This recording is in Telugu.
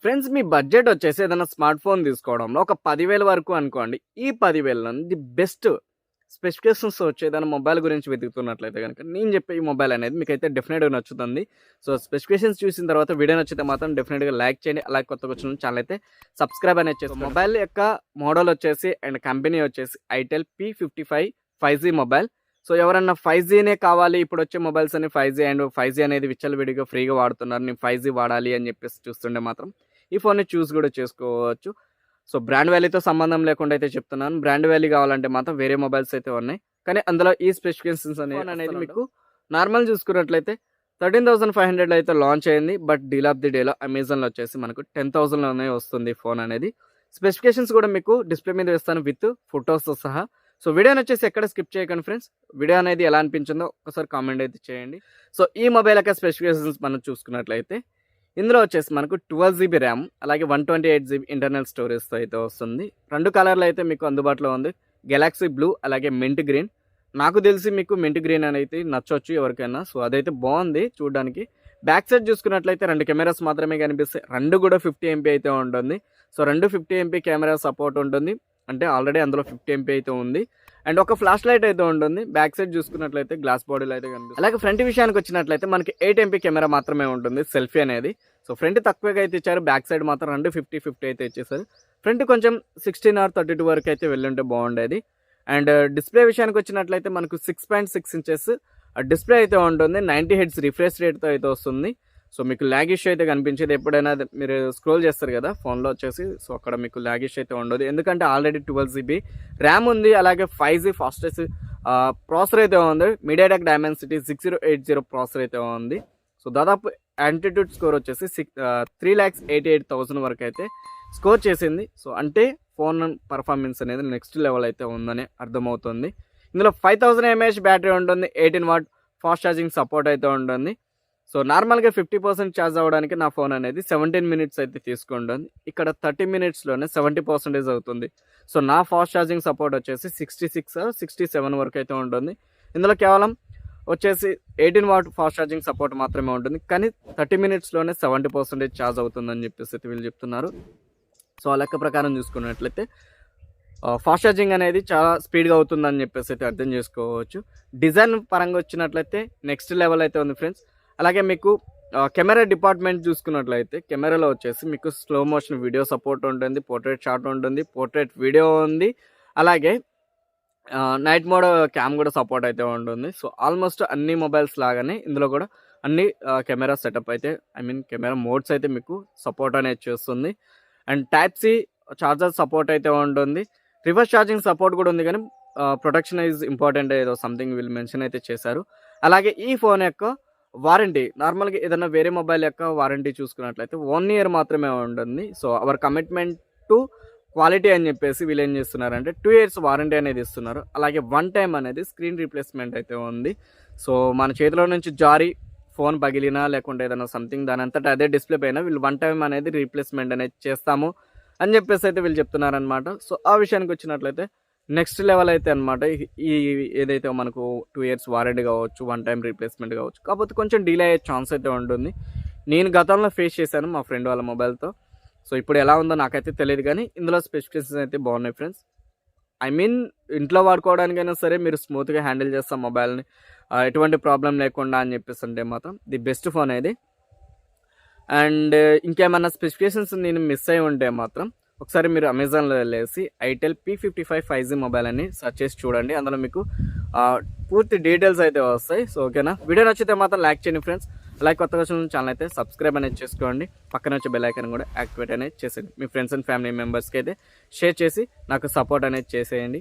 ఫ్రెండ్స్ మీ బడ్జెట్ వచ్చేసి ఏదైనా స్మార్ట్ ఫోన్ తీసుకోవడంలో ఒక 10,000 వరకు అనుకోండి. ఈ 10,000లో ది బెస్ట్ స్పెసిఫికేషన్స్ వచ్చే ఏదైనా మొబైల్ గురించి వెతుకుతున్నట్లయితే గనుక నేను చెప్పే ఈ మొబైల్ అనేది మీకైతే డెఫినెట్‌గా నచ్చుతుంది. సో స్పెసిఫికేషన్స్ చూసిన తర్వాత వీడియో నచ్చితే మాత్రం డెఫినెట్‌గా లైక్ చేయండి. అలాగే కొత్తగా వచ్చిన ఛానల్ అయితే సబ్స్క్రైబ్ అనేది చేసుకోండి. మొబైల్ యొక్క మోడల్ వచ్చేసి అండ్ కంపెనీ వచ్చేసి itel P55 5G mobile. So ఎవరన్నా 5Gనే కావాలి, ఇప్పుడు వచ్చే మొబైల్స్ అన్ని 5G అండ్ 5G అనేది విచ్చలవిడిగా ఫ్రీగా వాడుతున్నారు, నేను 5G వాడాలి అని చెప్పేసి చూస్తుంటే మాత్రం ఈ ఫోన్ని చూస్ కూడా చేసుకోవచ్చు. సో బ్రాండ్ వాల్యూతో సంబంధం లేకుండా అయితే చెప్తున్నాను. బ్రాండ్ వాల్యూ కావాలంటే మాత్రం వేరే మొబైల్స్ అయితే ఉన్నాయి, కానీ అందులో ఈ స్పెసిఫికేషన్స్ అనేది మీకు నార్మల్ చూసుకున్నట్లయితే 13,500 అయితే లాంచ్ అయింది. బట్ డీల్ ఆఫ్ ది డేలో అమెజాన్లో వచ్చేసి మనకు 10,000లోనే వస్తుంది ఫోన్ అనేది. స్పెసిఫికేషన్స్ కూడా మీకు డిస్ప్లే మీద వేస్తాను విత్ ఫొటోస్తో సహా. సో వీడియోని వచ్చేసి ఎక్కడ స్కిప్ చేయకండి ఫ్రెండ్స్. వీడియో అనేది ఎలా అనిపించిందో ఒకసారి కామెంట్ అయితే చేయండి. సో ఈ మొబైల్ యొక్క స్పెసిఫికేషన్స్ మనం చూసుకున్నట్లయితే ఇందులో వచ్చేసి మనకు 12GB ర్యామ్, అలాగే 128GB ఇంటర్నల్ స్టోరేజ్తో అయితే వస్తుంది. 2 కలర్లు అయితే మీకు అందుబాటులో ఉంది, గెలాక్సీ బ్లూ అలాగే మింట్ గ్రీన్. నాకు తెలిసి మీకు మింట్ గ్రీన్ అనేది నచ్చవచ్చు ఎవరికైనా. సో అదైతే బాగుంది చూడడానికి. బ్యాక్ సైడ్ చూసుకున్నట్లయితే 2 కెమెరాస్ మాత్రమే కనిపిస్తాయి, 2 కూడా 50MP అయితే ఉంటుంది. సో 2 50MP కెమెరా సపోర్ట్ ఉంటుంది, అంటే ఆల్రెడీ అందులో 50MP అయితే ఉంది. అండ్ ఒక ఫ్లాష్ లైట్ అయితే ఉంటుంది. బ్యాక్ సైడ్ చూసుకున్నట్లయితే గ్లాస్ బాడీలో అయితే కనిపిస్తుంది. అలాగే ఫ్రంట్ విషయానికి వచ్చినట్లయితే మనకి 8MP కెమెరా మాత్రమే ఉంటుంది, సెల్ఫీ అనేది. సో ఫ్రంట్ తక్కువగా అయితే ఇచ్చారు, బ్యాక్ సైడ్ మాత్రం 2 50-50 అయితే ఇచ్చేసారు. ఫ్రంట్ కొంచెం 16 or 32 వరకు అయితే వెళ్ళుంటే బాగుండేది. అండ్ డిస్ప్లే విషయానికి వచ్చినట్లయితే మనకు 6.6 ఇంచెస్ డిస్ప్లే అయితే ఉంటుంది, 90Hz రిఫ్రెష్ రేట్తో అయితే వస్తుంది. సో మీకు ల్యాగ్ ఇష్యూ అయితే కనిపించేది, ఎప్పుడైనా మీరు స్క్రోల్ చేస్తారు కదా ఫోన్లో వచ్చేసి, సో అక్కడ మీకు ల్యాగ్ ఇష్యూ అయితే ఉండదు, ఎందుకంటే ఆల్రెడీ 12GB ర్యామ్ ఉంది. అలాగే 5G ఫాస్టెస్ట్ ప్రాసెసర్ అయితే ఉంది, మీడియాటెక్ డైమెన్సిటీ 6080 ప్రాసెసర్ అయితే ఉంది. సో దాదాపు యాంటిట్యూడ్ స్కోర్ వచ్చేసి 3,88,000 వరకు అయితే స్కోర్ చేసింది. సో అంటే ఫోన్ పర్ఫార్మెన్స్ అనేది నెక్స్ట్ లెవెల్ అయితే ఉందని అర్థమవుతుంది. ఇందులో 5000 mAh బ్యాటరీ ఉంటుంది, 18W ఫాస్ట్ ఛార్జింగ్ సపోర్ట్ అయితే ఉంటుంది. సో నార్మల్గా 50% ఛార్జ్ అవ్వడానికి నా ఫోన్ అనేది 17 minutes అయితే తీసుకుంటుంది, ఇక్కడ 30 minutesలోనే 70% అవుతుంది. సో నా ఫాస్ట్ ఛార్జింగ్ సపోర్ట్ వచ్చేసి 66 or 67 వరకు అయితే ఉంటుంది. ఇందులో కేవలం వచ్చేసి 18W ఫాస్ట్ ఛార్జింగ్ సపోర్ట్ మాత్రమే ఉంటుంది, కానీ 30 minutesలోనే 70% ఛార్జ్ అవుతుందని చెప్పేసి అయితే వీళ్ళు చెప్తున్నారు. సో ఆ లెక్క ప్రకారం చూసుకున్నట్లయితే ఫాస్ట్ ఛార్జింగ్ అనేది చాలా స్పీడ్గా అవుతుందని చెప్పేసి అయితే అర్థం చేసుకోవచ్చు. డిజైన్ పరంగా వచ్చినట్లయితే నెక్స్ట్ లెవెల్ అయితే ఉంది ఫ్రెండ్స్. అలాగే మీకు కెమెరా డిపార్ట్మెంట్ చూసుకున్నట్లయితే కెమెరాలో వచ్చేసి మీకు స్లో మోషన్ వీడియో సపోర్ట్ ఉంటుంది, పోర్ట్రేట్ షాట్ ఉంటుంది, పోర్ట్రేట్ వీడియో ఉంది, అలాగే నైట్ మోడ్ క్యామ్ కూడా సపోర్ట్ అయితే ఉంటుంది. సో ఆల్మోస్ట్ అన్ని మొబైల్స్ లాగానే ఇందులో కూడా అన్ని కెమెరా సెటప్ అయితే కెమెరా మోడ్స్ అయితే మీకు సపోర్ట్ అనేది చేస్తుంది. అండ్ Type-C చార్జర్ సపోర్ట్ అయితే ఉంటుంది, రివర్స్ ఛార్జింగ్ సపోర్ట్ కూడా ఉంది, కానీ ప్రొటెక్షన్ ఈజ్ ఇంపార్టెంట్ ఏదో సంథింగ్ వీళ్ళు మెన్షన్ అయితే చేశారు. అలాగే ఈ ఫోన్ యొక్క వారంటీ, నార్మల్గా ఏదైనా వేరే మొబైల్ యొక్క వారంటీ చూసుకున్నట్లయితే 1 year మాత్రమే ఉంటుంది. So our commitment to quality అని చెప్పేసి వీళ్ళు ఏం చేస్తున్నారంటే 2 years వారంటీ అనేది ఇస్తున్నారు. అలాగే 1 time అనేది స్క్రీన్ రీప్లేస్మెంట్ అయితే ఉంది. సో మన చేతిలో నుంచి జారీ ఫోన్ పగిలినా లేకుంటే ఏదైనా సంథింగ్ దాని అంతటా అదే డిస్ప్లే పైన వీళ్ళు 1 time అనేది రీప్లేస్మెంట్ అనేది చేస్తాము అని చెప్పేసి అయితే వీళ్ళు చెప్తున్నారనమాట. సో ఆ విషయానికి వచ్చినట్లయితే నెక్స్ట్ లెవెల్ అయితే అనమాట. ఈ ఏదైతే మనకు 2 years వారంటీ కావచ్చు, 1 time రీప్లేస్మెంట్ కావచ్చు, కాకపోతే కొంచెం డిలే అయ్యే ఛాన్స్ అయితే ఉంటుంది. నేను గతంలో ఫేస్ చేశాను మా ఫ్రెండ్ వాళ్ళ మొబైల్తో. సో ఇప్పుడు ఎలా ఉందో నాకైతే తెలియదు, కానీ ఇందులో స్పెసిఫికేషన్స్ అయితే బాగున్నాయి ఫ్రెండ్స్. ఇంట్లో వాడుకోవడానికైనా సరే మీరు స్మూత్గా హ్యాండిల్ చేస్తాం మొబైల్ని, ఎటువంటి ప్రాబ్లం లేకుండా అని చెప్పేసి అంటే మాత్రం ది బెస్ట్ ఫోన్ ఇది. అండ్ ఇంకేమన్నా స్పెసిఫికేషన్స్ నేను మిస్ అయి ఉంటే మాత్రం ఒకసారి మీరు అమెజాన్లో వెళ్ళేసి ఐటెల్ P55 5G మొబైల్ అని సెర్చ్ చేసి చూడండి, అందులో మీకు పూర్తి డీటెయిల్స్ అయితే వస్తాయి. సో ఓకేనా, వీడియో నచ్చితే మాత్రం లైక్ చేయండి ఫ్రెండ్స్. అలాగే కొత్తగా వచ్చిన ఛానల్ అయితే సబ్స్క్రైబ్ అనేది చేసుకోండి, పక్కన వచ్చే బెల్ ఐకాన్ కూడా యాక్టివేట్ అనేది చేసేయండి. మీ ఫ్రెండ్స్ అండ్ ఫ్యామిలీ మెంబర్స్కి అయితే షేర్ చేసి నాకు సపోర్ట్ అనేది చేసేయండి.